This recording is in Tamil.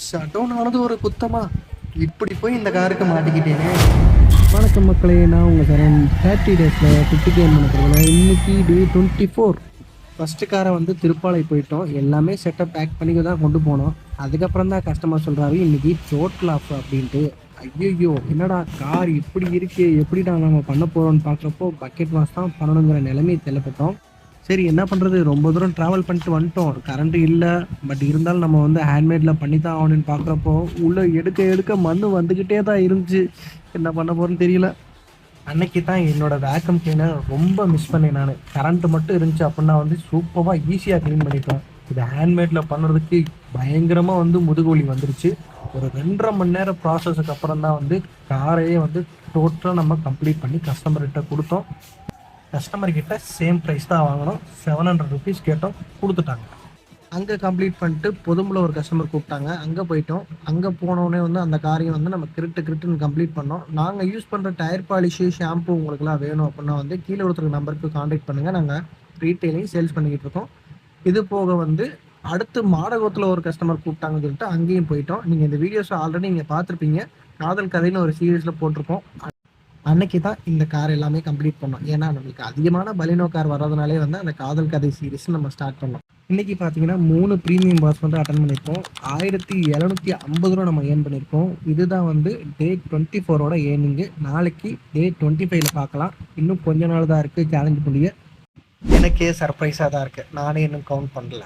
ஷட் டவுன் ஆனது ஒரு குத்தமா? இப்படி போய் இந்த காருக்கு மாட்டிக்கிட்டேனே. வணக்கம் மக்களே, நான் உங்கள் சரண். 30 டேஸில் 50 கேம் பண்ணுறதுல இன்னைக்கு டே 24. ஃபஸ்ட்டு காரை வந்து திருப்பாலை போயிட்டோம். எல்லாமே செட்டப் பேக் பண்ணி தான் கொண்டு போனோம். அதுக்கப்புறம் தான் கஸ்டமர் சொல்கிறாரு இன்னைக்கு டோட்டல் ஆஃப் அப்படின்ட்டு. ஐயோ, என்னடா கார் இப்படி இருக்கே, எப்படிடா நம்ம பண்ண போகிறோம்னு பார்க்குறப்போ பக்கெட் வாஷ் தான் பண்ணணுங்கிற நிலைமையை தெளிப்பட்டோம். சரி, என்ன பண்ணுறது, ரொம்ப தூரம் ட்ராவல் பண்ணிட்டு வந்துட்டோம். கரண்ட்டு இல்லை, பட் இருந்தாலும் நம்ம வந்து ஹேண்ட்மேடில் பண்ணி தான் ஆகணும்னு பார்க்குறப்போ உள்ளே எடுக்க எடுக்க மண் வந்துக்கிட்டே தான் இருந்துச்சு. என்ன பண்ண போகிறேன்னு தெரியல. அன்னைக்கு தான் என்னோடய வேக்கம் கிளீனர் ரொம்ப மிஸ் பண்ணேன் நான். கரண்ட்டு மட்டும் இருந்துச்சு அப்படின்னா வந்து சூப்பராக ஈஸியாக க்ளீன் பண்ணிட்டோம். இது ஹேண்ட்மேடில் பண்ணுறதுக்கு பயங்கரமாக வந்து முதுகுவலி வந்துருச்சு. ஒரு 2.5 மணி நேரம் ப்ராசஸுக்கு அப்புறம் தான் வந்து காரையே வந்து டோட்டலாக நம்ம கம்ப்ளீட் பண்ணி கஸ்டமர்கிட்ட கொடுத்தோம். கஸ்டமர்கிட்ட சேம் ப்ரைஸ் தான் வாங்கினோம். 700 ருபீஸ் கேட்டோம், கொடுத்துட்டாங்க. அங்கே கம்ப்ளீட் பண்ணிட்டு பொதும்பில் ஒரு கஸ்டமர் கூப்பிட்டாங்க. அங்கே போயிட்டோம். அங்கே போனோடனே வந்து அந்த காரியம் வந்து நம்ம கிரிட்டுன்னு கம்ப்ளீட் பண்ணோம். நாங்கள் யூஸ் பண்ணுற டயர் பாலிஷு, ஷாம்பு உங்களுக்குலாம் வேணும் அப்படின்னா வந்து கீழே ஒருத்தர் நம்பருக்கு காண்டாக்ட் பண்ணுங்கள். நாங்கள் ரீட்டெயிலையும் சேல்ஸ் பண்ணிக்கிட்டு இருக்கோம். இது போக வந்து அடுத்து மாடகத்தில் ஒரு கஸ்டமர் கூப்பிட்டாங்கன்னு சொல்லிட்டு அங்கேயும் போயிட்டோம். நீங்கள் இந்த வீடியோஸ் ஆல்ரெடி நீங்கள் பார்த்துருப்பீங்க. காதல் கதைன்னு ஒரு சீரீஸில் போட்டிருக்கோம். அன்னைக்கு தான் இந்த கார் எல்லாமே கம்ப்ளீட் பண்ணோம். ஏன்னா நம்மளுக்கு அதிகமான பலினோ கார் வர்றதுனாலே வந்து அந்த காதல் கதை சீரிஸ் நம்ம ஸ்டார்ட் பண்ணோம். இன்னைக்கு பார்த்தீங்கன்னா 3 ப்ரீமியம் பாஸ் வந்து அட்டன் பண்ணியிருக்கோம். 1750 ரூபா நம்ம ஏர்ன் பண்ணியிருக்கோம். இதுதான் வந்து டே 24ஓட ஏர்னிங்கு. நாளைக்கு டே 25ல பார்க்கலாம். இன்னும் கொஞ்ச நாள் தான் இருக்குது சேலஞ்ச் முடிய. எனக்கே சர்ப்ரைஸாக தான் இருக்குது. நானே இன்னும் கவுண்ட் பண்ணல.